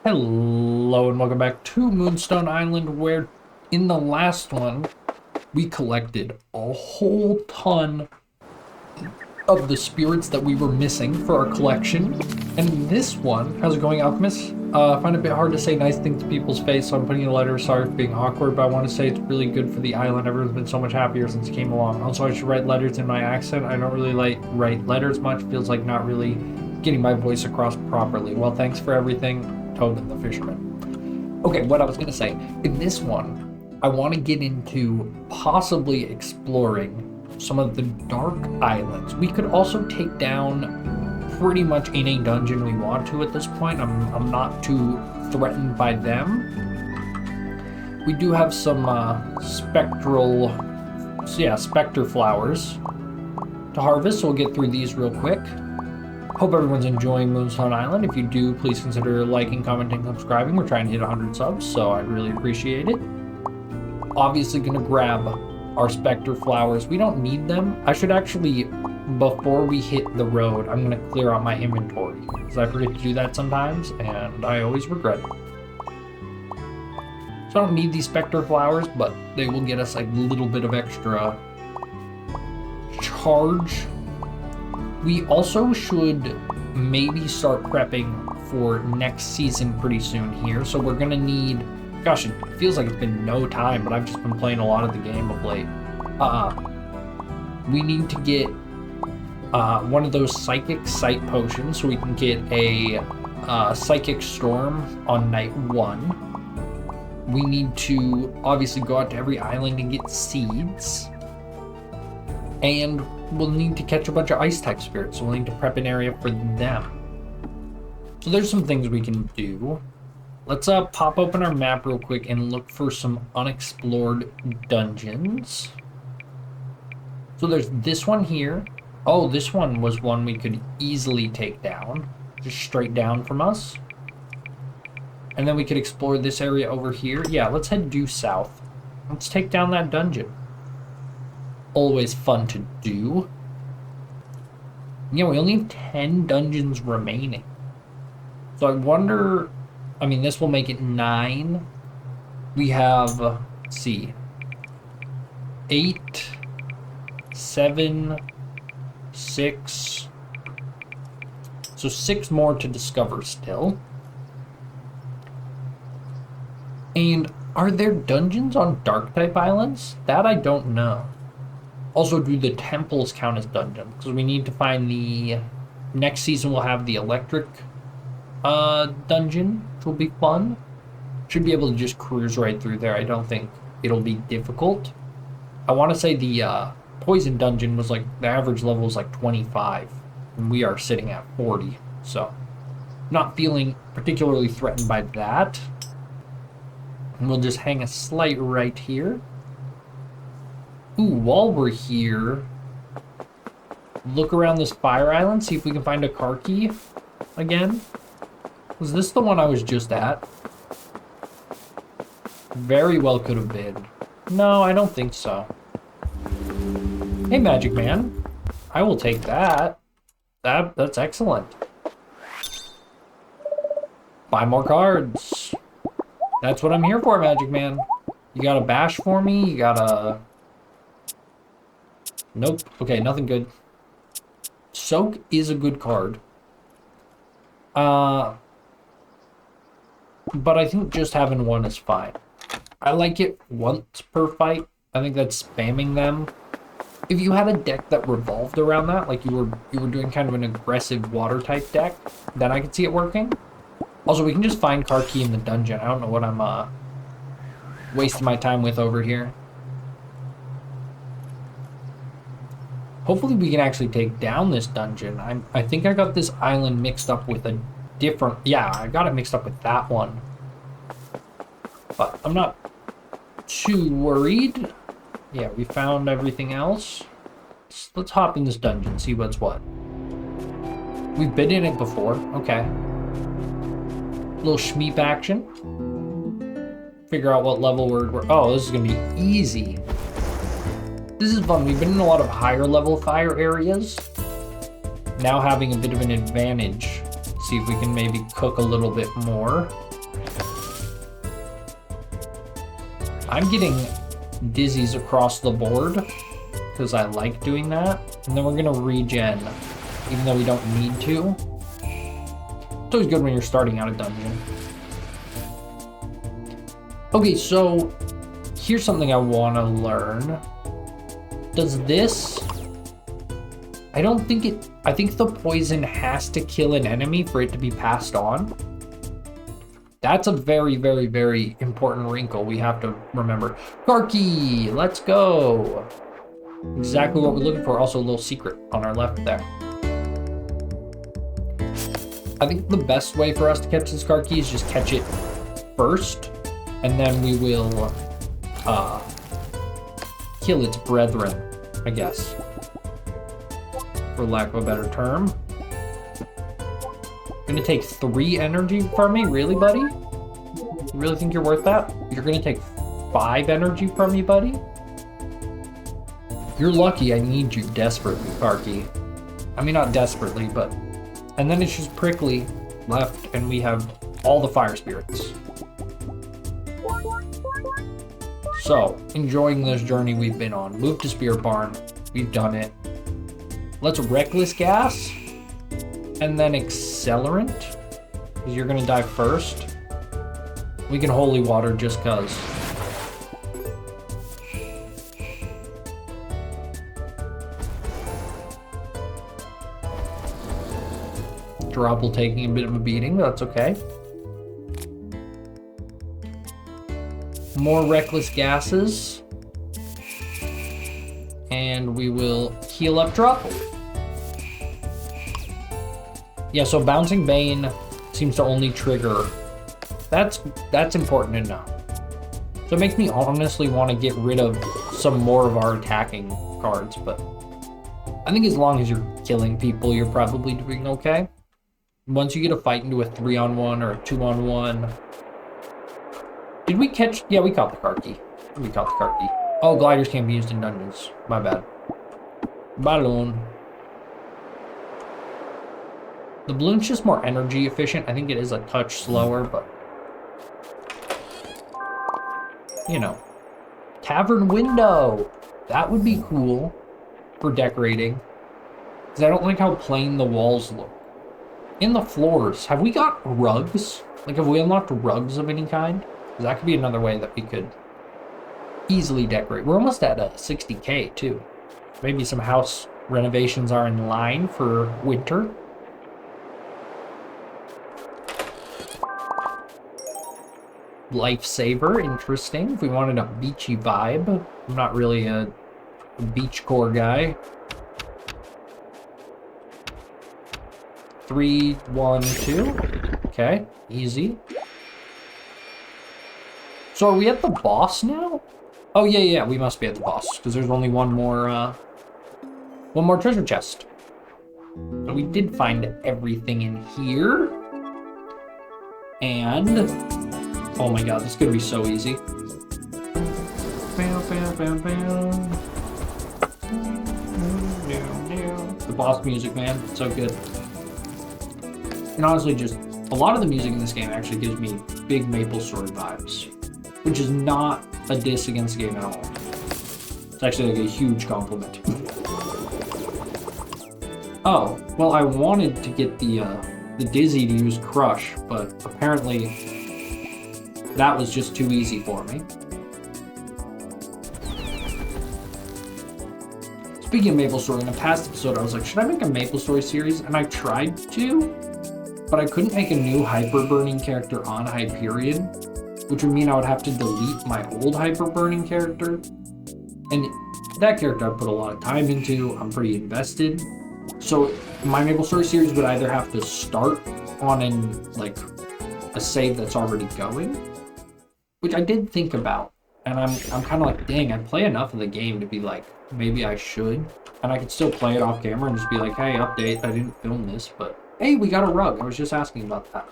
Hello and welcome back to Moonstone Island, where in the last one we collected a whole ton of the spirits that we were missing for our collection. And in this one, how's it going, Alchemist? I find it a bit hard to say nice things to people's face, so I'm putting a letter. Sorry for being awkward, but I want to say it's really good for the island. Everyone's been so much happier since it came along. Also, I should write letters in my accent. I don't really like write letters much. Feels like not really getting my voice across properly. Well, thanks for everything, Tobin the fisherman. Okay, what I was gonna say, in this one, I want to get into possibly exploring some of the dark islands. We could also take down pretty much any dungeon we want to at this point. I'm not too threatened by them. We do have some spectre flowers to harvest, so we'll get through these real quick. Hope everyone's enjoying Moonstone Island. If you do, please consider liking, commenting, subscribing. We're trying to hit 100 subs, so I'd really appreciate it. Obviously gonna grab our spectre flowers. We don't need them. I should actually, before we hit the road, I'm gonna clear out my inventory, because I forget to do that sometimes, and I always regret it. So I don't need these spectre flowers, but they will get us a little bit of extra charge. We also should maybe start prepping for next season pretty soon here. So we're gonna need, gosh, it feels like it's been no time, but I've just been playing a lot of the game of late. We need to get one of those psychic sight potions so we can get a psychic storm on night 1. We need to obviously go out to every island and get seeds. And we'll need to catch a bunch of ice type spirits, so we'll need to prep an area for them. So there's some things we can do. Let's pop open our map real quick and look for some unexplored dungeons. So there's this one here. Oh, this one was one we could easily take down, just straight down from us. And then we could explore this area over here. Yeah, let's head due south. Let's take down that dungeon. Always fun to do. Yeah, we only have 10 dungeons remaining. So I wonder, I mean, this will make it 9. We have, let's see, 8, 7, 6. So 6 more to discover still. And are there dungeons on dark type islands? That I don't know. Also, do the temples count as dungeons? Because we need to find the... Next season we'll have the electric dungeon, which will be fun. Should be able to just cruise right through there. I don't think it'll be difficult. I want to say the poison dungeon was like... The average level was like 25. And we are sitting at 40. So, not feeling particularly threatened by that. And we'll just hang a slight right here. Ooh, while we're here, look around this fire island, see if we can find a car key again. Was this the one I was just at? Very well could have been. No, I don't think so. Hey, Magic Man. I will take that. That's excellent. Buy more cards. That's what I'm here for, Magic Man. You got a bash for me? You got a... Nope. Okay, nothing good. Soak is a good card. But I think just having one is fine. I like it once per fight. I think that's spamming them. If you had a deck that revolved around that, like you were doing kind of an aggressive water type deck, then I could see it working. Also, we can just find car key in the dungeon. I don't know what I'm wasting my time with over here. Hopefully we can actually take down this dungeon. I think I got this island mixed up with a different... Yeah, I got it mixed up with that one. But I'm not too worried. Yeah, we found everything else. Let's hop in this dungeon, see what's what. We've been in it before. Okay. Little Shmeep action. Figure out what level we're... Oh, this is going to be easy. This is fun. We've been in a lot of higher level fire areas. Now having a bit of an advantage. See if we can maybe cook a little bit more. I'm getting dizzies across the board because I like doing that. And then we're gonna regen, even though we don't need to. It's always good when you're starting out a dungeon. Okay, so here's something I want to learn. Does this... I don't think it... I think the poison has to kill an enemy for it to be passed on. That's a very, very, very important wrinkle we have to remember. Karki, let's go. Exactly what we're looking for. Also a little secret on our left there. I think the best way for us to catch this Karki is just catch it first. And then we will kill its brethren, I guess. For lack of a better term. Gonna take 3 energy from me? Really, buddy? You really think you're worth that? You're gonna take 5 energy from me, buddy? You're lucky I need you desperately, Karki. I mean, not desperately, but... And then it's just Prickly left, and we have all the fire spirits. So, enjoying this journey we've been on. Move to Spirit Barn. We've done it. Let's Reckless Gas. And then Accelerant. Because you're going to die first. We can Holy Water just because. Dropple taking a bit of a beating, but that's okay. More Reckless Gases. And we will heal up Dropple. Yeah, so Bouncing Bane seems to only trigger. That's important to know. So it makes me honestly want to get rid of some more of our attacking cards, but I think as long as you're killing people, you're probably doing okay. Once you get a fight into a 3-on-1 or a 2-on-1. Did we catch? Yeah, we caught the Karki. We caught the Karki. Oh, gliders can't be used in dungeons. My bad. Balloon. The balloon's just more energy efficient. I think it is a touch slower, but... You know. Tavern window! That would be cool for decorating. Because I don't like how plain the walls look. In the floors, have we got rugs? Like, have we unlocked rugs of any kind? Because that could be another way that we could easily decorate. We're almost at 60K, too. Maybe some house renovations are in line for winter. Lifesaver, interesting. If we wanted a beachy vibe. I'm not really a beachcore guy. 3, 1, 2. Okay, easy. So are we at the boss now? Oh yeah, we must be at the boss because there's only one more treasure chest. So we did find everything in here. And oh my god, this is gonna be so easy. The boss music, man, it's so good. And honestly, just a lot of the music in this game actually gives me big Maple Story vibes, which is not a diss against the game at all. It's actually like a huge compliment. Oh, well, I wanted to get the Dizzy to use Crush, but apparently that was just too easy for me. Speaking of Maple Story, in a past episode, I was like, should I make a Maple Story series? And I tried to, but I couldn't make a new Hyper Burning character on Hyperion, which would mean I would have to delete my old Hyper Burning character. And that character I put a lot of time into, I'm pretty invested. So my Maple Story series would either have to start on a save that's already going, which I did think about. And I'm kind of like, dang, I play enough of the game to be like, maybe I should. And I could still play it off camera and just be like, hey, update, I didn't film this, but hey, we got a rug. I was just asking about that.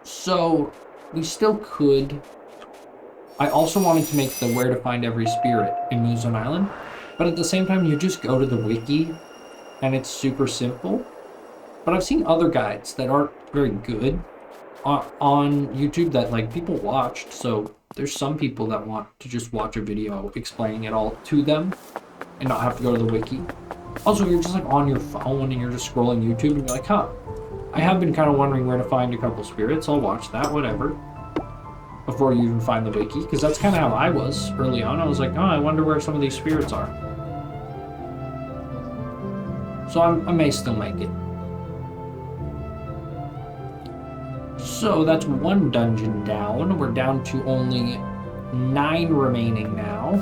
So we still could. I also wanted to make the where to find every spirit in Moonstone Island, but at the same time, you just go to the wiki and it's super simple. But I've seen other guides that aren't very good on YouTube that like people watched, so there's some people that want to just watch a video explaining it all to them and not have to go to the wiki. Also, you're just like on your phone and you're just scrolling YouTube and you're like, huh, I have been kind of wondering where to find a couple spirits. I'll watch that, whatever. Before you even find the wiki, because that's kind of how I was early on. I was like, oh, I wonder where some of these spirits are. So I may still make it. So that's one dungeon down. We're down to only 9 remaining now.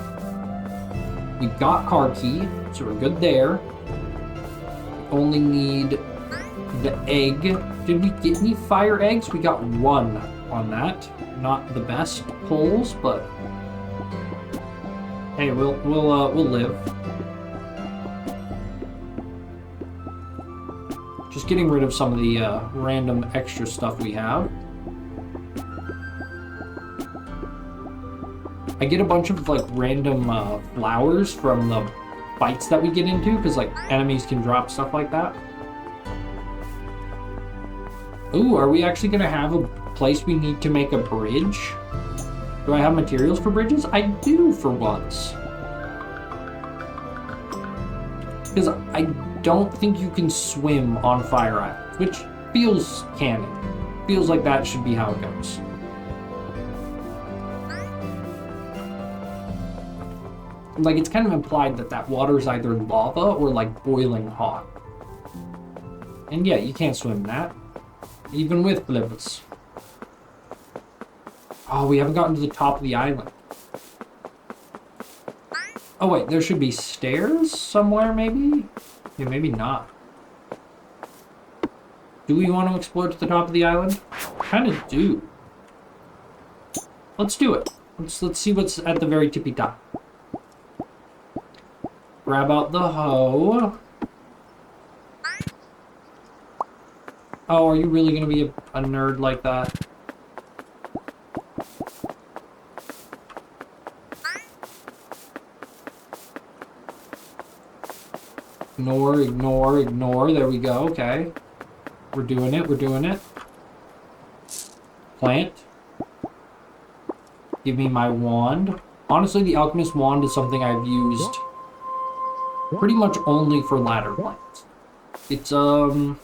We got car key, so we're good there. We only need the egg. Did we get any fire eggs? We got 1 on that. Not the best pulls, but hey, we'll live. Just getting rid of some of the random extra stuff we have. I get a bunch of like random flowers from the fights that we get into, because like enemies can drop stuff like that. Ooh, are we actually gonna have a place we need to make a bridge? Do I have materials for bridges? I do, for once. Because I don't think you can swim on Fire Island, which feels canon. Feels like that should be how it goes. Like, it's kind of implied that that water is either lava or like boiling hot. And yeah, you can't swim in that. Even with flippers. Oh, we haven't gotten to the top of the island. Oh wait, there should be stairs somewhere, maybe? Yeah, maybe not. Do we want to explore to the top of the island? Kind of do. Let's do it. Let's see what's at the very tippy top. Grab out the hoe. Oh, are you really going to be a nerd like that? Ignore, ignore, ignore. There we go. Okay. We're doing it. We're doing it. Plant. Give me my wand. Honestly, the alchemist wand is something I've used pretty much only for ladder plants. It's, can't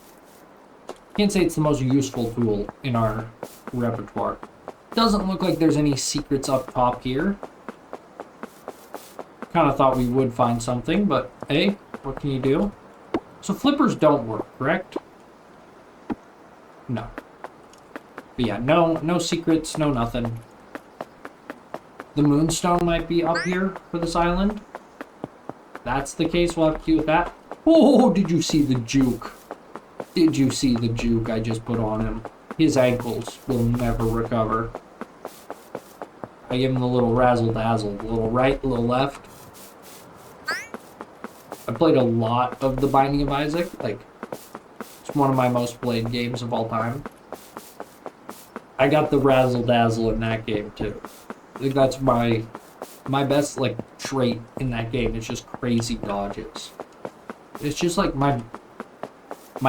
say it's the most useful tool in our repertoire. Doesn't look like there's any secrets up top here. Kind of thought we would find something, but hey, what can you do? So flippers don't work, correct? No. But yeah, no secrets, no nothing. The Moonstone might be up here for this island. If that's the case, we'll have to deal with that. Oh, did you see the juke? Did you see the juke I just put on him? His ankles will never recover. I give him the little razzle-dazzle. A little right, a little left. I played a lot of The Binding of Isaac. Like, it's one of my most played games of all time. I got the razzle-dazzle in that game, too. I think that's my best, like, trait in that game. It's just crazy dodges. It's just like my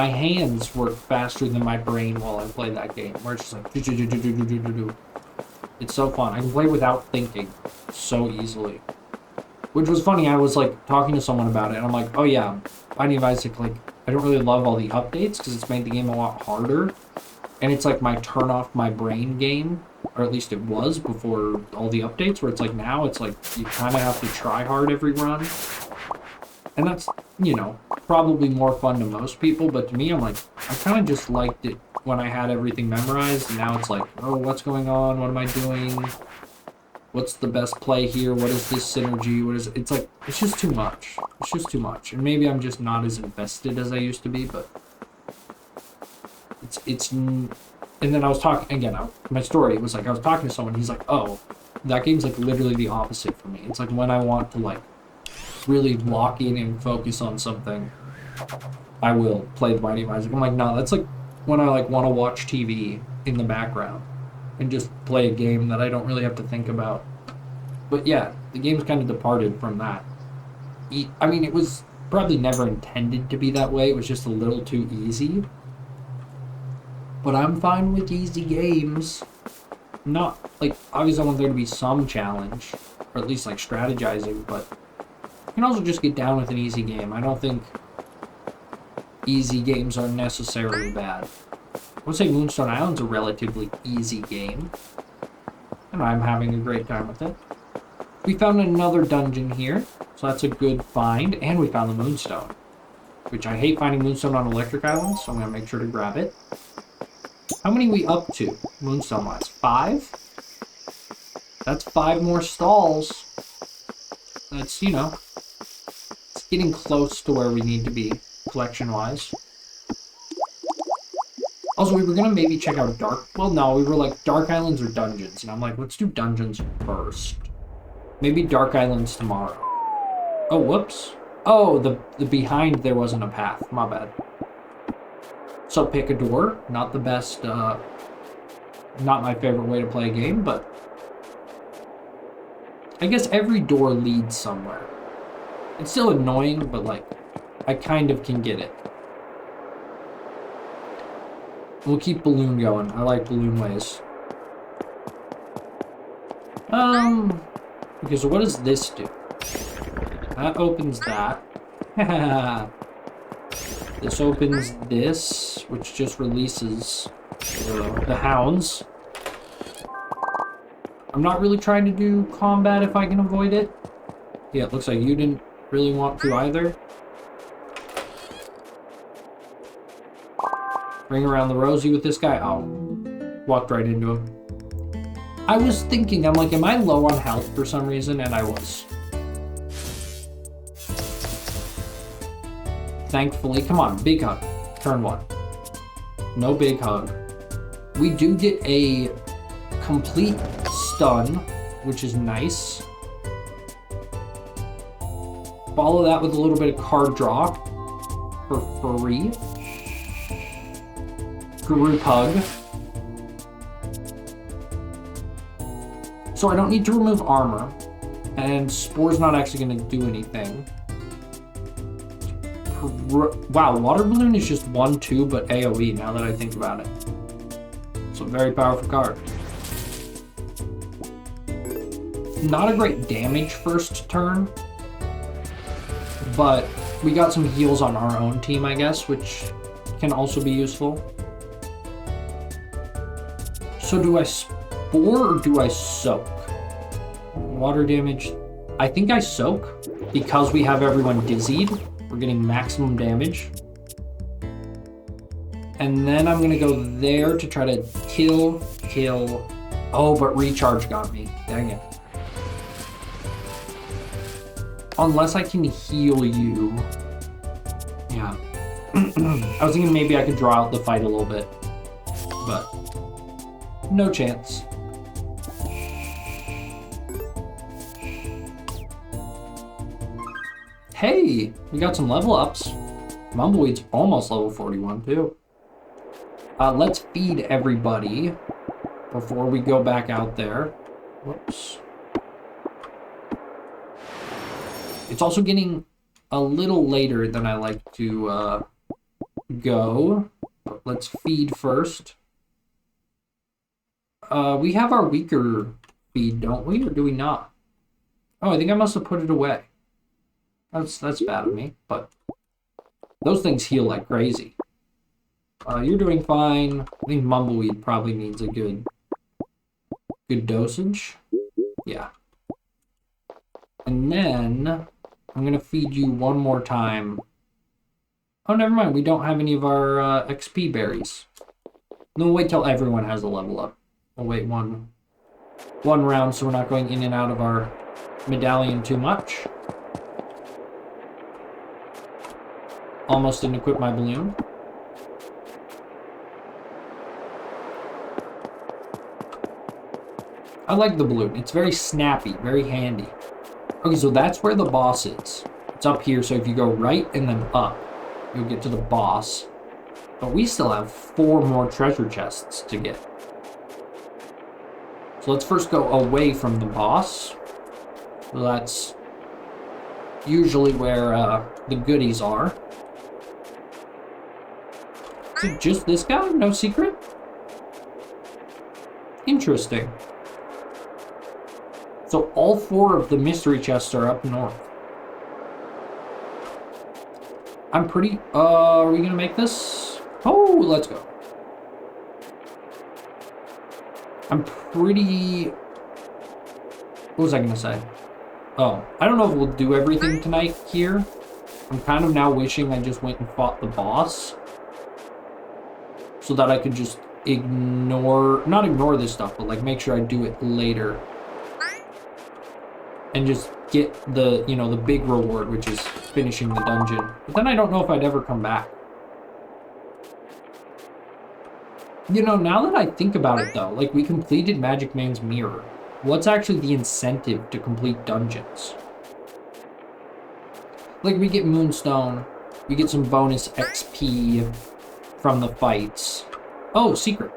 hands work faster than my brain while I play that game. Where it's just like, do. It's so fun. I can play without thinking so easily. Which was funny, I was like talking to someone about it, and I'm like, oh yeah, Binding of Isaac, like, I don't really love all the updates because it's made the game a lot harder. And it's like my turn off my brain game, or at least it was before all the updates, where it's like now it's like you kind of have to try hard every run. And that's, you know, probably more fun to most people, but to me, I'm like, I kind of just liked it when I had everything memorized, and now it's like, oh, what's going on? What am I doing? What's the best play here? What is this synergy? What is it? It's like, it's just too much. It's just too much. And maybe I'm just not as invested as I used to be, but and then I was talking, again, my story was like, I was talking to someone, he's like, oh, that game's like literally the opposite for me. It's like when I want to like really lock in and focus on something, I will play The Binding of Isaac. I'm like, no, that's like when I like want to watch TV in the background and just play a game that I don't really have to think about. But yeah, the game's kind of departed from that. I mean, it was probably never intended to be that way. It was just a little too easy. But I'm fine with easy games. not, like, obviously I want there to be some challenge, or at least, like, strategizing, but you can also just get down with an easy game. I don't think easy games are necessarily bad. I would say Moonstone Island's a relatively easy game, and I'm having a great time with it. We found another dungeon here, so that's a good find, and we found the Moonstone, which I hate finding Moonstone on electric islands, so I'm going to make sure to grab it. How many are we up to, Moonstone-wise? 5? That's 5 more stalls. That's, you know, it's getting close to where we need to be, collection-wise. Also, we were going to maybe check out well, no, we were like, Dark Islands or Dungeons, and I'm like, let's do Dungeons first. Maybe Dark Islands tomorrow. Oh, whoops. Oh, the behind there wasn't a path. My bad. So pick a door. Not the best, not my favorite way to play a game, but I guess every door leads somewhere. It's still annoying, but like, I kind of can get it. We'll keep balloon going. I like balloon ways. Okay, so what does this do? That opens that. This opens this, which just releases the hounds. I'm not really trying to do combat if I can avoid it. Yeah, it looks like you didn't really want to either. Ring around the rosy with this guy. Oh, walked right into him. I was thinking, I'm like, am I low on health for some reason? And I was. Thankfully, come on, big hug. Turn 1. No big hug. We do get a complete stun, which is nice. Follow that with a little bit of card draw for free. Group hug. So I don't need to remove armor, and Spore's not actually going to do anything. Wow, water balloon is just 1-2, but AoE, now that I think about it. So very powerful card. Not a great damage first turn, but we got some heals on our own team, I guess, which can also be useful. So do I Spore or do I Soak? Water damage. I think I Soak because we have everyone dizzied. We're getting maximum damage. And then I'm going to go there to try to kill. Oh, but recharge got me. Dang it. Unless I can heal you. Yeah. I was thinking maybe I could draw out the fight a little bit. But no chance. Hey, we got some level ups. Mumbleweed's almost level 41 too. Let's feed everybody before we go back out there. Whoops. It's also getting a little later than I like to go. But let's feed first. We have our weaker feed, don't we? Or do we not? Oh, I think I must have put it away. That's bad of me, but those things heal like crazy. You're doing fine. I think Mumbleweed probably needs a good dosage. Yeah. And then I'm gonna feed you one more time. Oh, never mind. We don't have any of our XP berries. No, we'll wait till everyone has a level up. We'll wait one round so we're not going in and out of our medallion too much. Almost didn't equip my balloon. I like the balloon. It's very snappy, very handy. Okay, so that's where the boss is. It's up here, so if you go right and then up, you'll get to the boss. But we still have 4 more treasure chests to get. So let's first go away from the boss. So that's usually where the goodies are. Is it just this guy? No secret? Interesting. So all 4 of the mystery chests are up north. I'm pretty... are we gonna make this? Oh, let's go. I'm pretty... What was I gonna say? Oh, I don't know if we'll do everything tonight here. I'm kind of now wishing I just went and fought the boss. So that I could just ignore... Not ignore this stuff, but like make sure I do it later. And just get the, you know, the big reward, which is finishing the dungeon. But then I don't know if I'd ever come back. You know, now that I think about it though, like we completed Magic Man's Mirror. What's actually the incentive to complete dungeons? Like we get Moonstone, we get some bonus XP from the fights. Oh, secret.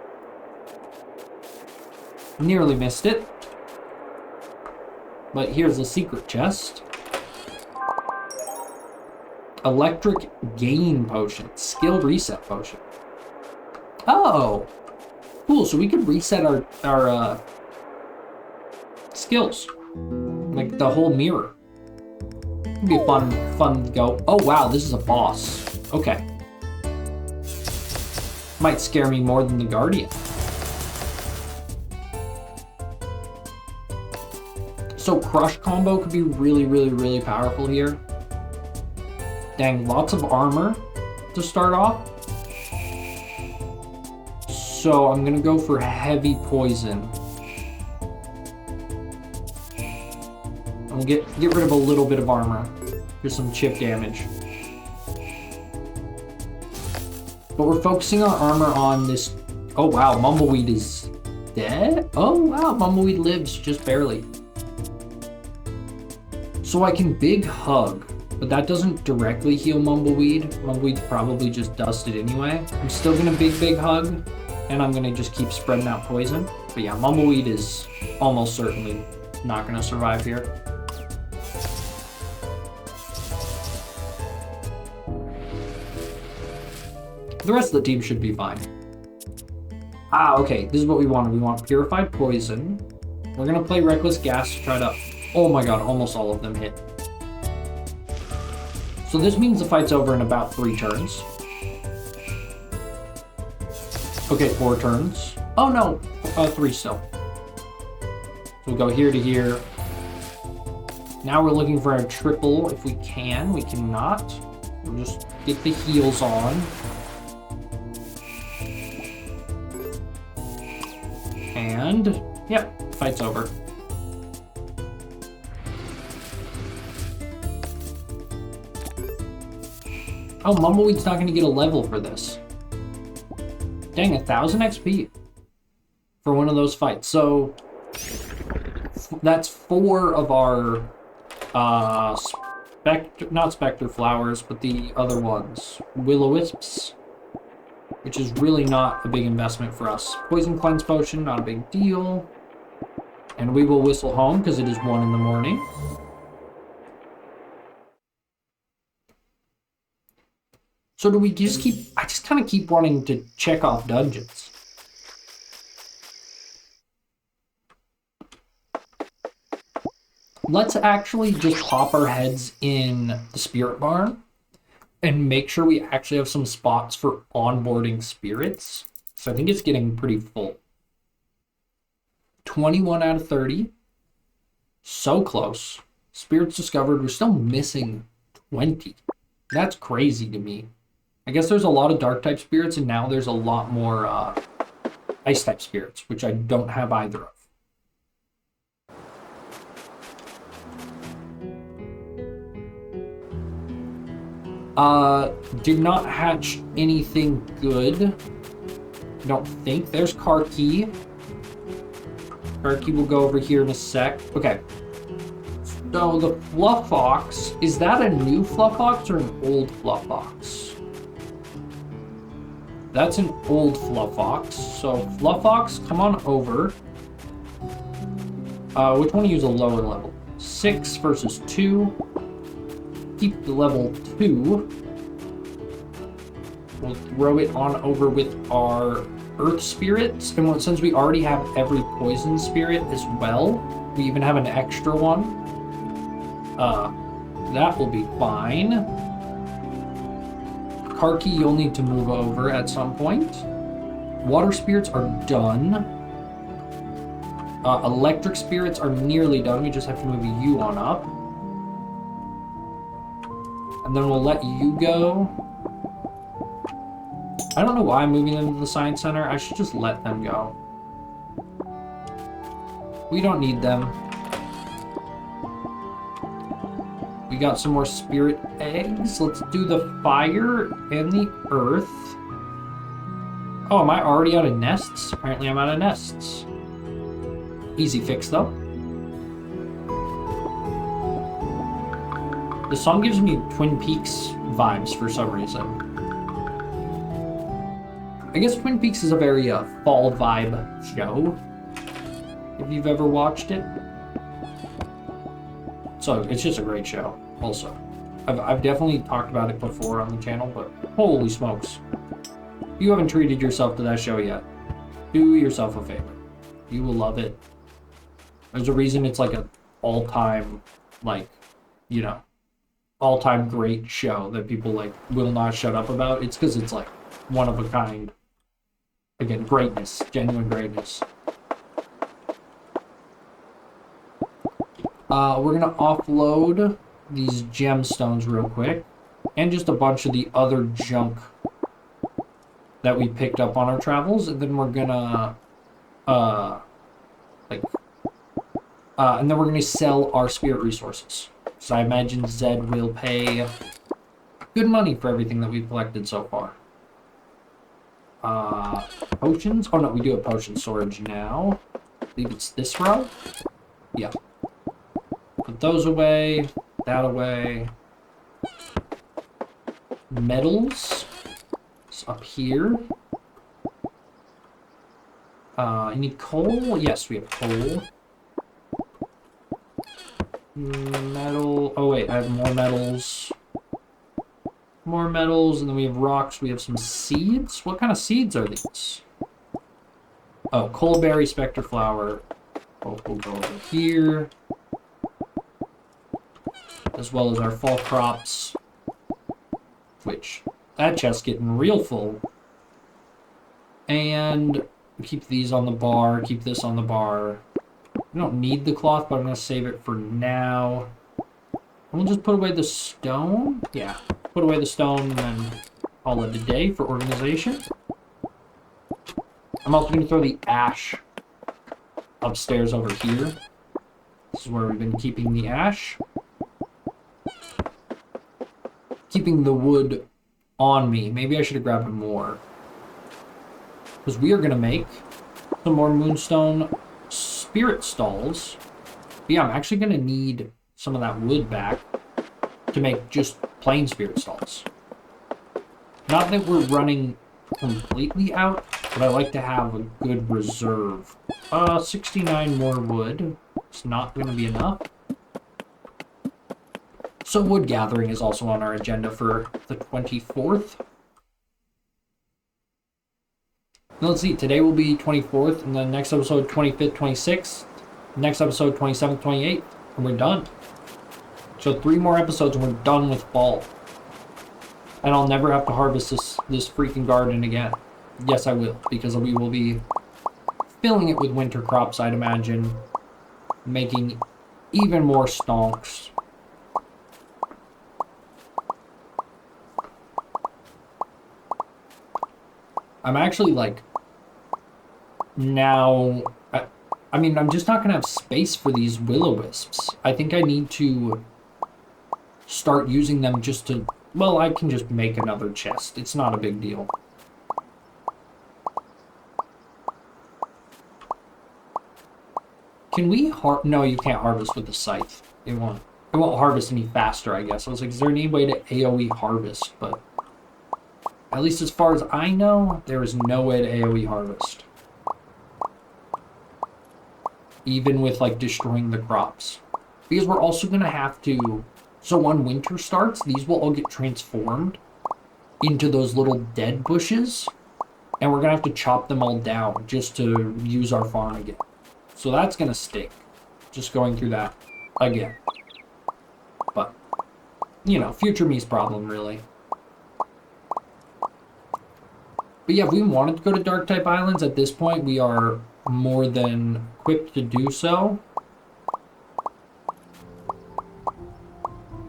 Nearly missed it. But here's the secret chest. Electric Gain Potion. Skill Reset Potion. Oh! Cool, so we could reset our skills. Like the whole mirror. It'd be a fun go. Oh wow, this is a boss. Okay. Might scare me more than the Guardian. So Crush combo could be really, really, really powerful here. Dang, lots of armor to start off. So I'm gonna go for heavy poison. I'm gonna get rid of a little bit of armor. Here's some chip damage. But we're focusing our armor on this. Oh wow, Mumbleweed is dead? Oh wow, Mumbleweed lives just barely. So I can Big Hug, but that doesn't directly heal Mumbleweed. Mumbleweed's probably just dusted anyway. I'm still gonna Big Hug, and I'm gonna just keep spreading out poison. But yeah, Mumbleweed is almost certainly not gonna survive here. The rest of the team should be fine. Ah, okay, this is what we wanted. We want Purified Poison. We're gonna play Reckless Gas to try to... Oh my god, almost all of them hit. So this means the fight's over in about 3 turns. Okay, 4 turns. Oh no, 3 still. So we'll go here to here. Now we're looking for a triple if we can. We cannot. We'll just get the heals on. And, yep, fight's over. Oh, Mumbleweed's not going to get a level for this. Dang, 1,000 XP for one of those fights. So, that's 4 of our, not Spectre Flowers, but the other ones. Will-O-Wisps, which is really not a big investment for us. Poison Cleanse Potion, not a big deal. And we will whistle home because it is 1 in the morning. So do we just keep... I just kind of keep wanting to check off dungeons. Let's actually just pop our heads in the Spirit Barn and make sure we actually have some spots for onboarding spirits. So I think it's getting pretty full. 21 out of 30. So close. Spirits discovered. We're still missing 20. That's crazy to me. I guess there's a lot of dark type spirits, and now there's a lot more ice type spirits, which I don't have either of. Did not hatch anything good. I don't think. There's Karki. Karki will go over here in a sec. Okay. So the Fluff Fox, is that a new Fluff Fox or an old Fluff Fox? That's an old Fluff Fox. So Fluff Fox, come on over. Which one to use a lower level? 6 versus 2. Keep the level 2. We'll throw it on over with our earth spirits, and since we already have every poison spirit as well, we even have an extra one. That will be fine. Karki, you'll need to move over at some point. Water spirits are done. Electric spirits are nearly done. We just have to move you on up. And then we'll let you go. I don't know why I'm moving them to the science center. I should just let them go. We don't need them. We got some more spirit eggs. Let's do the fire and the earth. Oh, am I already out of nests? Apparently I'm out of nests. Easy fix, though. The song gives me Twin Peaks vibes for some reason. I guess Twin Peaks is a very fall vibe show, if you've ever watched it. So, it's just a great show, also. I've definitely talked about it before on the channel, but holy smokes. If you haven't treated yourself to that show yet, do yourself a favor. You will love it. There's a reason it's like an all-time, like, you know, all-time great show that people, like, will not shut up about. It's because it's, like, one of a kind. Again, greatness. Genuine greatness. We're going to offload these gemstones real quick. And just a bunch of the other junk that we picked up on our travels. And then we're going to, and then we're going to sell our spirit resources. So I imagine Zed will pay good money for everything that we've collected so far. Potions? Oh no, we do have potion storage now. I believe it's this row? Yeah. Put those away. That away. Metals. It's up here. Any coal? Yes, we have coal. Metal. Oh wait, I have more metals. More metals, and then we have rocks. We have some seeds. What kind of seeds are these? Oh, coalberry, spectre flower. Oh, we'll go over here. As well as our fall crops. Which, that chest's getting real full. And keep these on the bar. Keep this on the bar. We don't need the cloth, but I'm going to save it for now. And we'll just put away the stone. Yeah, put away the stone and then call it a day for organization. I'm also going to throw the ash upstairs over here. This is where we've been keeping the ash. Keeping the wood on me. Maybe I should have grabbed more. Because we are going to make some more Moonstone spirit stalls. But yeah, I'm actually going to need some of that wood back to make just plain spirit stalls. Not that we're running completely out, but I like to have a good reserve. 69 more wood. It's not going to be enough. So wood gathering is also on our agenda for the 24th. Now let's see, today will be 24th, and then next episode 25th, 26th, next episode 27th, 28th, and we're done. So 3 more episodes and we're done with fall. And I'll never have to harvest this freaking garden again. Yes, I will, because we will be filling it with winter crops, I'd imagine. Making even more stonks. I'm actually, like, now... I mean, I'm just not going to have space for these will-o-wisps. I think I need to start using them just to... Well, I can just make another chest. It's not a big deal. Can we No, you can't harvest with the scythe. It won't harvest any faster, I guess. I was like, is there any way to AoE harvest? But at least as far as I know, there is no way to AoE harvest. Even with, like, destroying the crops. Because we're also going to have to... So when winter starts, these will all get transformed into those little dead bushes. And we're going to have to chop them all down just to use our farm again. So that's going to stink. Just going through that again. But, you know, future me's problem, really. But yeah, if we wanted to go to Dark-type Islands, at this point, we are more than equipped to do so.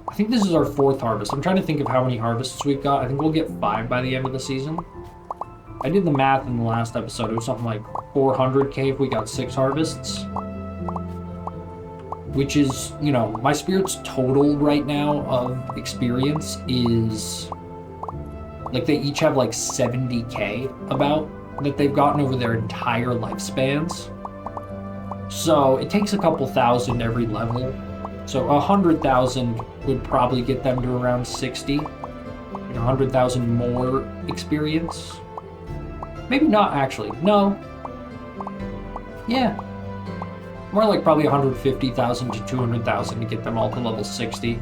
I think this is our 4th harvest. I'm trying to think of how many harvests we've got. I think we'll get 5 by the end of the season. I did the math in the last episode. It was something like 400k if we got 6 harvests. Which is, you know, my spirit's total right now of experience is... Like, they each have like 70k about that they've gotten over their entire lifespans. So it takes a couple thousand every level. So 100,000 would probably get them to around 60. 100,000 more experience. Maybe not, actually. No. Yeah. More like probably 150,000 to 200,000 to get them all to level 60.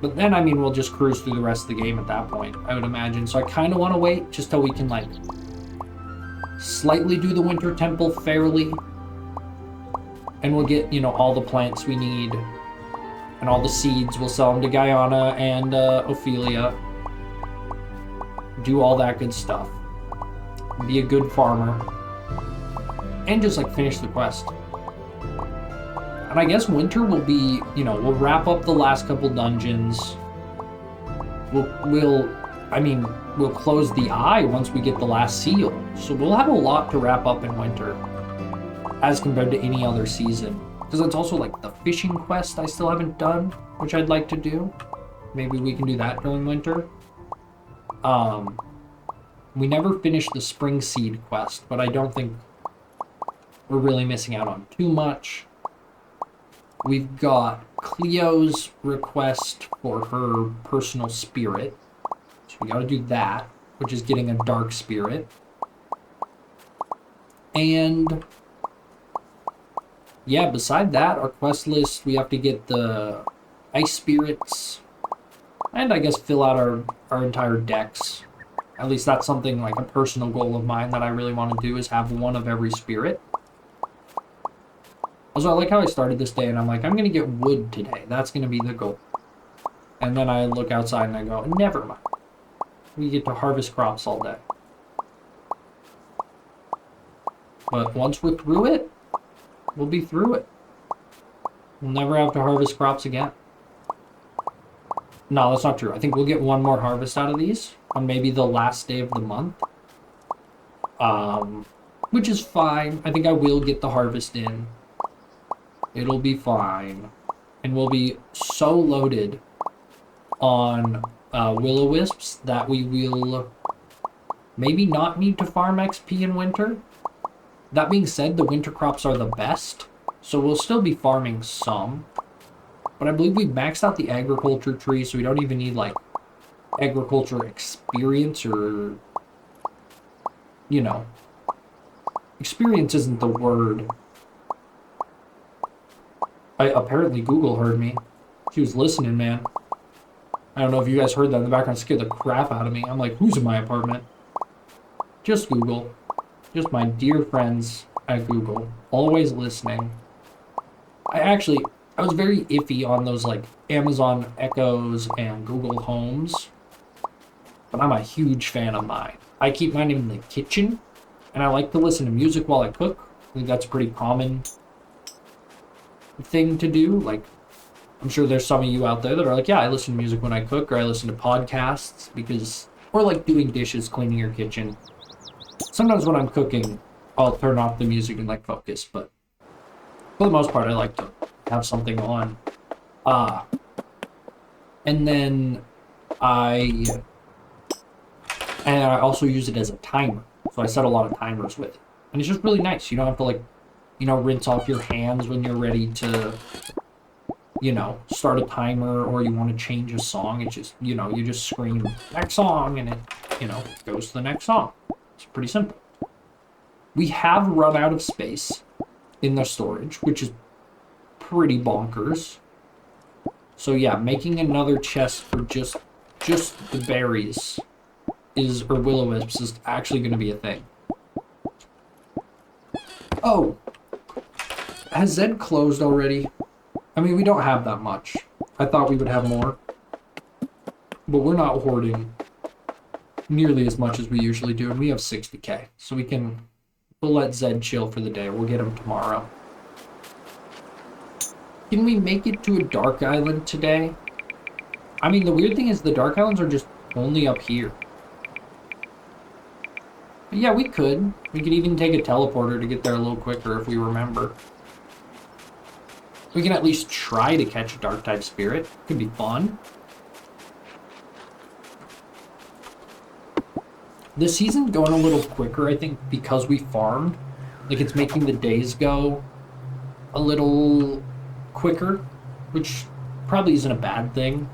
But then, I mean, we'll just cruise through the rest of the game at that point, I would imagine. So I kind of want to wait just till we can, like, slightly do the Winter Temple fairly. And we'll get, you know, all the plants we need. And all the seeds. We'll sell them to Guyana and Ophelia. Do all that good stuff. Be a good farmer. And just, like, finish the quest. And I guess winter will be, you know, we'll wrap up the last couple dungeons. We'll close the eye once we get the last seal. So we'll have a lot to wrap up in winter as compared to any other season. Because it's also like the fishing quest I still haven't done, which I'd like to do. Maybe we can do that during winter. We never finished the spring seed quest, but I don't think we're really missing out on too much. We've got Cleo's request for her personal spirit. So we gotta do that, which is getting a dark spirit. And yeah, beside that, our quest list, we have to get the ice spirits. And I guess fill out our entire decks. At least that's something like a personal goal of mine that I really want to do, is have one of every spirit. Also, I like how I started this day and I'm like, I'm going to get wood today. That's going to be the goal. And then I look outside and I go, never mind. We get to harvest crops all day. But once we're through it, we'll be through it. We'll never have to harvest crops again. No, that's not true. I think we'll get one more harvest out of these on maybe the last day of the month. Which is fine. I think I will get the harvest in. It'll be fine. And we'll be so loaded on will-o-wisps that we will maybe not need to farm XP in winter. That being said, the winter crops are the best, so we'll still be farming some. But I believe we've maxed out the agriculture tree, so we don't even need, like, agriculture experience or, you know. Experience isn't the word. Apparently Google heard me. She was listening, man. I don't know if you guys heard that in the background. It scared the crap out of me. I'm like, who's in my apartment? Just Google. Just my dear friends at Google. Always listening. I was very iffy on those, like, Amazon Echoes and Google Homes. But I'm a huge fan of mine. I keep mine in the kitchen. And I like to listen to music while I cook. I think that's a pretty common thing to do. Like, I'm sure there's some of you out there that are like, yeah, I listen to music when I cook, or I listen to podcasts, because, or like doing dishes, cleaning your kitchen. Sometimes when I'm cooking, I'll turn off the music and like focus, but for the most part, I like to have something on. And then I also use it as a timer. So I set a lot of timers with it. And it's just really nice. You don't have to, like, you know, rinse off your hands when you're ready to, you know, start a timer, or you want to change a song. It's just, you know, you just scream, next song, and it, you know, goes to the next song. It's pretty simple. We have run out of space in the storage, which is pretty bonkers. So yeah, making another chest for just the berries or will-o-wisps is actually going to be a thing. Oh! Has Zed closed already? I mean, we don't have that much. I thought we would have more. But we're not hoarding nearly as much as we usually do, and we have 60k. So we'll let Zed chill for the day. We'll get him tomorrow. Can we make it to a Dark Island today? I mean, the weird thing is the Dark Islands are just only up here. But yeah, we could. We could even take a teleporter to get there a little quicker if we remember. We can at least try to catch a Dark-type spirit. Could be fun. This season's going a little quicker, I think, because we farmed. Like, it's making the days go a little quicker, which probably isn't a bad thing.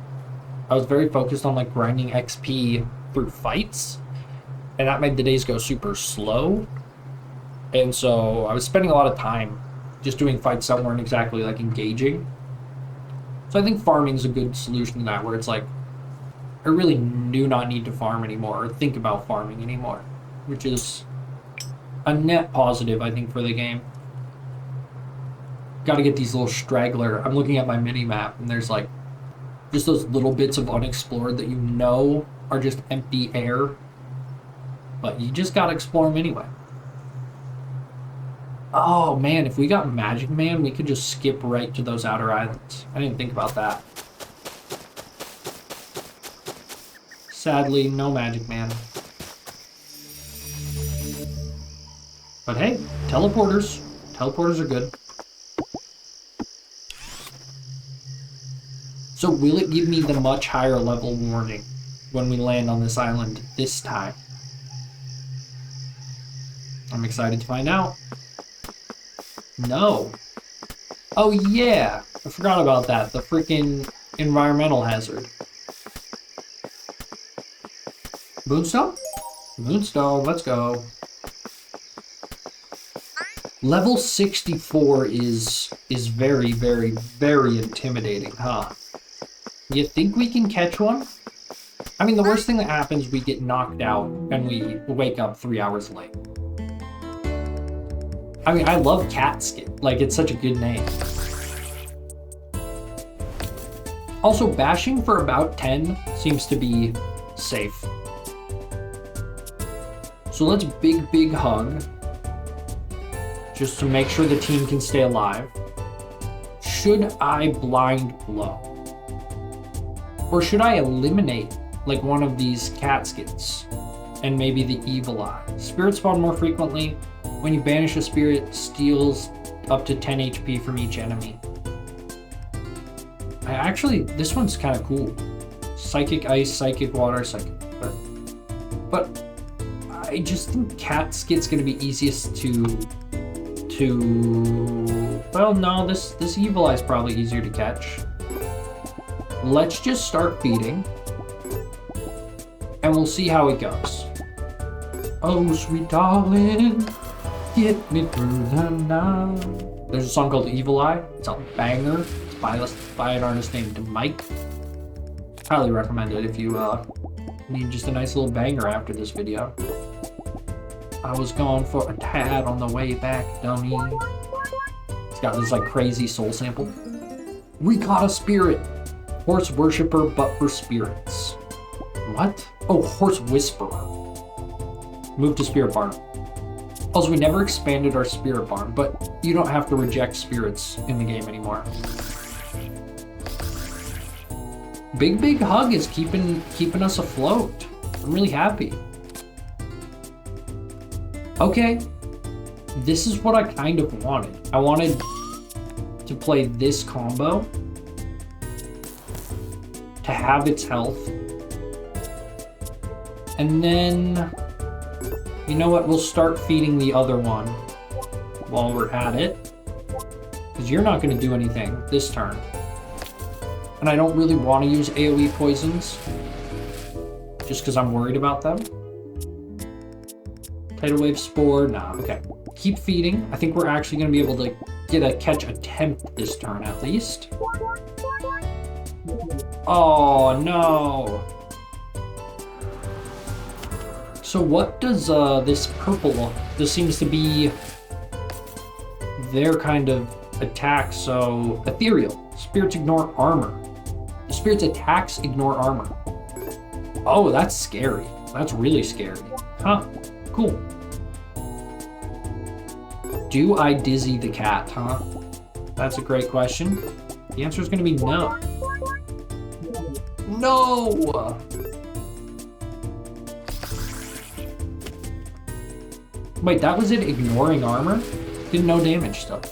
I was very focused on, like, grinding XP through fights, and that made the days go super slow. And so I was spending a lot of time just doing fights that weren't exactly, like, engaging. So I think farming is a good solution to that, where it's like, I really do not need to farm anymore or think about farming anymore, which is a net positive, I think, for the game. Got to get these little straggler. I'm looking at my mini-map, and there's, like, just those little bits of unexplored that you know are just empty air, but you just got to explore them anyway. Oh, man, if we got Magic Man, we could just skip right to those outer islands. I didn't think about that. Sadly, no Magic Man. But hey, teleporters. Teleporters are good. So will it give me the much higher level warning when we land on this island this time? I'm excited to find out. No. Oh yeah, I forgot about that. The freaking environmental hazard. Moonstone? Moonstone, let's go. Level 64 is very, very, very intimidating, huh? You think we can catch one? I mean, the worst thing that happens, we get knocked out and we wake up 3 hours late. I mean, I love Catskit. Like, it's such a good name. Also, bashing for about 10 seems to be safe. So let's big hug. Just to make sure the team can stay alive. Should I blind blow? Or should I eliminate, like, one of these Catskits? And maybe the Evil Eye. Spirits spawn more frequently. When you banish a spirit, steals up to 10 HP from each enemy. This one's kind of cool. Psychic Ice, Psychic Water, Psychic... But I just think Catskit's gonna be easiest to... Well, no, this Evil Eye's probably easier to catch. Let's just start feeding. And we'll see how it goes. Oh, sweet darling, get me through the night. There's a song called Evil Eye. It's a banger. It's by an artist named Mike. Highly recommend it if you need just a nice little banger after this video. I was gone for a tad on the way back, dummy. It's got this like crazy soul sample. We caught a spirit. Horse worshiper, but for spirits. What? Oh, horse whisperer. Move to spirit barn. Also, we never expanded our spirit barn, but you don't have to reject spirits in the game anymore. Big hug is keeping us afloat. I'm really happy. Okay, this is what I kind of wanted. I wanted to play this combo to have its health. And then, you know what, we'll start feeding the other one while we're at it. Because you're not going to do anything this turn. And I don't really want to use AoE poisons. Just because I'm worried about them. Tidal Wave Spore, nah, okay. Keep feeding. I think we're actually going to be able to get a catch attempt this turn at least. Oh, no. So what does this purple, this seems to be their kind of attack. So ethereal, spirits ignore armor. The spirits attacks ignore armor. Oh, that's scary. That's really scary. Huh, cool. Do I dizzy the cat, huh? That's a great question. The answer is gonna be no. No! Wait, that was it ignoring armor? Did no damage still.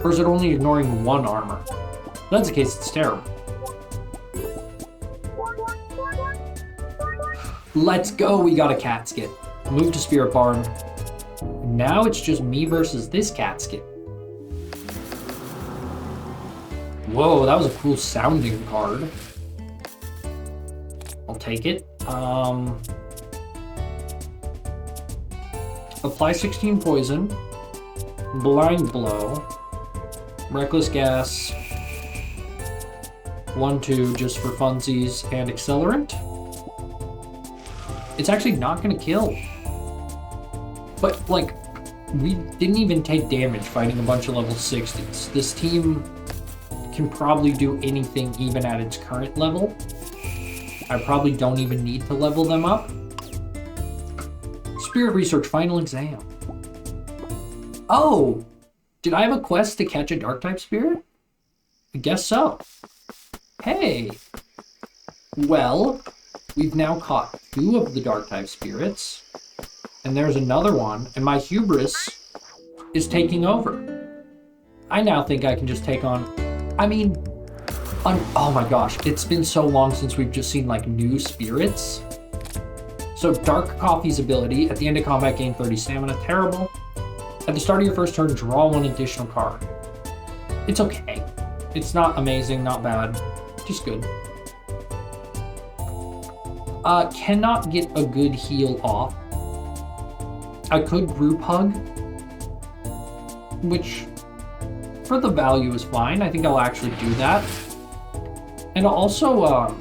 Or is it only ignoring one armor? If that's the case, it's terrible. Let's go, we got a cat skit. Move to Spirit Barn. Now it's just me versus this cat skit. Whoa, that was a cool sounding card. I'll take it. Apply 16 poison. Blind blow. Reckless gas. 1-2 just for funsies and accelerant. It's actually not gonna kill. But like, we didn't even take damage fighting a bunch of level 60s. This team can probably do anything even at its current level. I probably don't even need to level them up. Spirit Research Final Exam. Oh! Did I have a quest to catch a Dark-type spirit? I guess so. Hey! Well, we've now caught 2 of the Dark-type spirits. And there's another one, and my hubris is taking over. I now think I can just take on... I mean... oh my gosh, it's been so long since we've just seen, like, new spirits. So, Dark Coffee's ability, at the end of combat, gain 30 stamina. Terrible. At the start of your first turn, draw 1 additional card. It's okay. It's not amazing, not bad. Just good. Cannot get a good heal off. I could group hug, which for the value is fine. I think I'll actually do that. And I'll also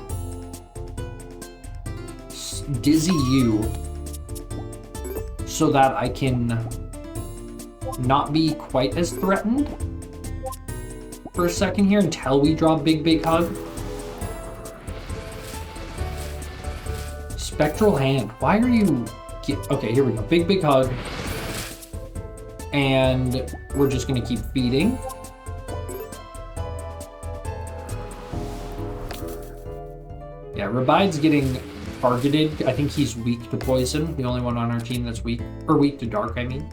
dizzy you so that I can not be quite as threatened for a second here until we draw big hug. Spectral Hand. Why are you... Okay, here we go. Big hug. And we're just going to keep feeding. Yeah, Rabide's getting targeted. I think he's weak to poison. The only one on our team that's weak. Or weak to dark, I mean.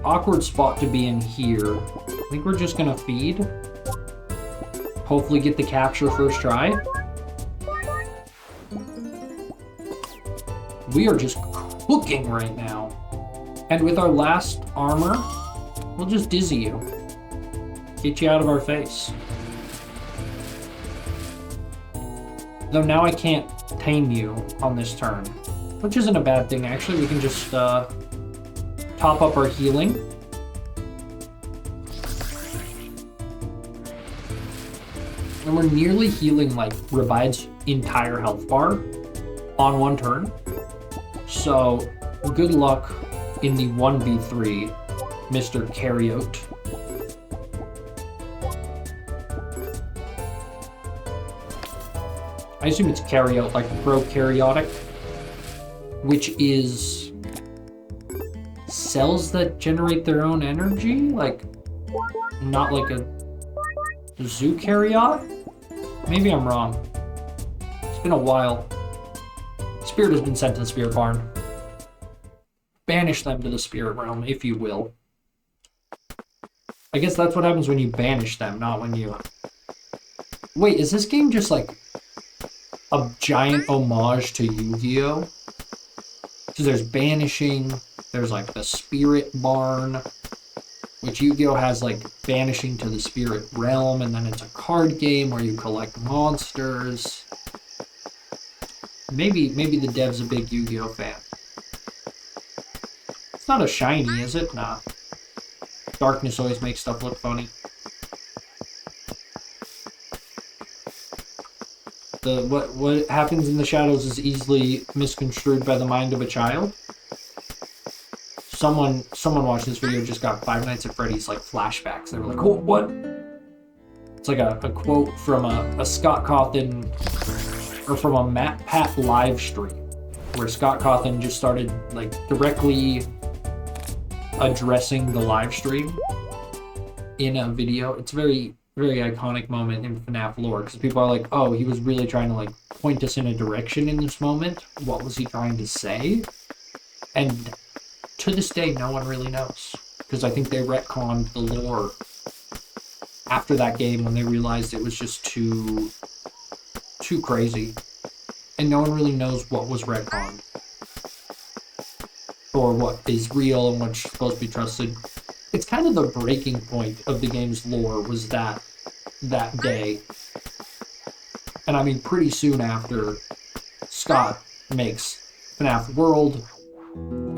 Awkward spot to be in here. I think we're just going to feed. Hopefully get the capture first try. We are just cooking right now. And with our last armor, we'll just dizzy you. Get you out of our face. Though now I can't tame you on this turn, which isn't a bad thing actually. We can just top up our healing. And we're nearly healing like Rabide's entire health bar on one turn. So, good luck in the 1v3, Mr. Carryote. I assume it's Carryote, like prokaryotic, which is cells that generate their own energy? Like, not like a zookaryote? Maybe I'm wrong. It's been a while. Spirit has been sent to the Spirit Barn. Banish them to the Spirit Realm, if you will. I guess that's what happens when you banish them, not when you... Wait, is this game just like a giant homage to Yu-Gi-Oh? So there's banishing, there's like the Spirit Barn, which Yu-Gi-Oh has like banishing to the Spirit Realm, and then it's a card game where you collect monsters. Maybe the dev's a big Yu-Gi-Oh fan. It's not a shiny, is it? Nah. Darkness always makes stuff look funny. The what happens in the shadows is easily misconstrued by the mind of a child. Someone watching this video just got Five Nights at Freddy's like flashbacks. They were like, "Oh, what?" It's like a quote from a Scott Cawthon, or from a Matt Pat live stream, where Scott Cawthon just started like directly addressing the live stream in a video. It's a very, very iconic moment in FNAF lore, because people are like, oh, he was really trying to like point us in a direction in this moment. What was he trying to say? And to this day, no one really knows, because I think they retconned the lore after that game when they realized it was just too crazy, and no one really knows what was retconned or what is real and what's supposed to be trusted. It's kind of the breaking point of the game's lore was that day. And I mean, pretty soon after, Scott makes FNAF World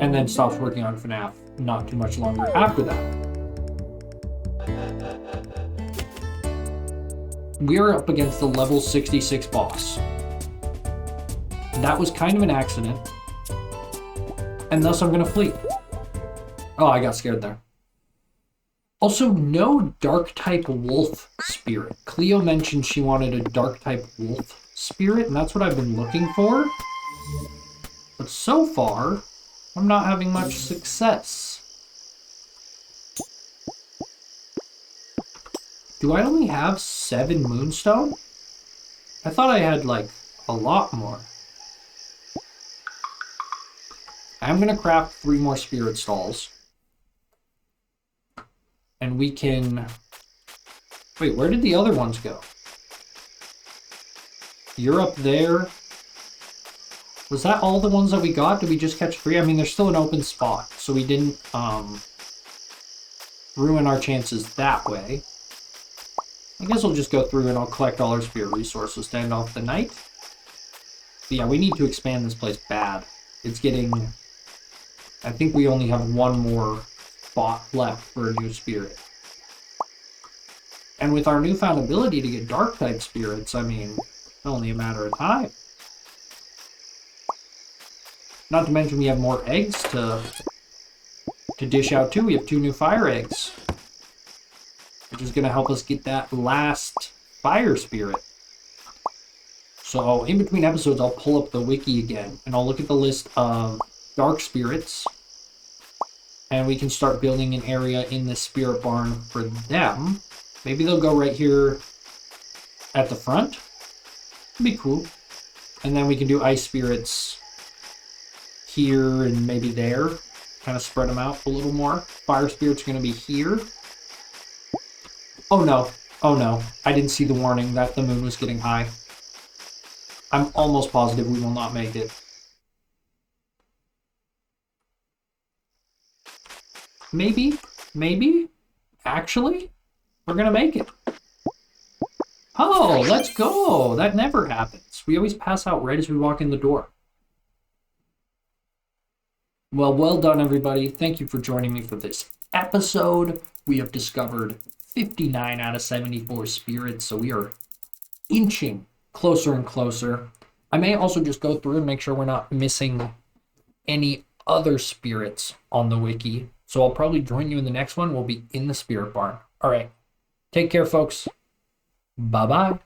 and then stops working on FNAF not too much longer after that. We are up against the level 66 boss. That was kind of an accident, and thus I'm gonna flee. Oh, I got scared there. Also, no dark type wolf spirit. Cleo mentioned she wanted a dark type wolf spirit, and that's what I've been looking for. But so far, I'm not having much success. Do I only have 7 Moonstone? I thought I had like a lot more. I'm gonna craft 3 more spirit stalls. And we can... Wait, where did the other ones go? You're up there. Was that all the ones that we got? Did we just catch 3? I mean, there's still an open spot, so we didn't ruin our chances that way. I guess I'll just go through and I'll collect all our spirit resources to end off the night. But yeah, we need to expand this place bad. It's getting... I think we only have 1 more spot left for a new spirit. And with our newfound ability to get dark type spirits, I mean, it's only a matter of time. Not to mention we have more eggs to dish out too. We have 2 new fire eggs, which is going to help us get that last fire spirit. So in between episodes, I'll pull up the wiki again, and I'll look at the list of dark spirits, and we can start building an area in the spirit barn for them. Maybe they'll go right here at the front. It'd be cool. And then we can do ice spirits here and maybe there. Kind of spread them out a little more. Fire spirit's going to be here. Oh no. Oh no. I didn't see the warning that the moon was getting high. I'm almost positive we will not make it. Maybe, actually, we're gonna make it. Oh, let's go. That never happens. We always pass out right as we walk in the door. Well done, everybody. Thank you for joining me for this episode. We have discovered 59 out of 74 spirits, so we are inching closer and closer. I may also just go through and make sure we're not missing any other spirits on the wiki. So I'll probably join you in the next one. We'll be in the spirit barn. All right. Take care, folks. Bye-bye.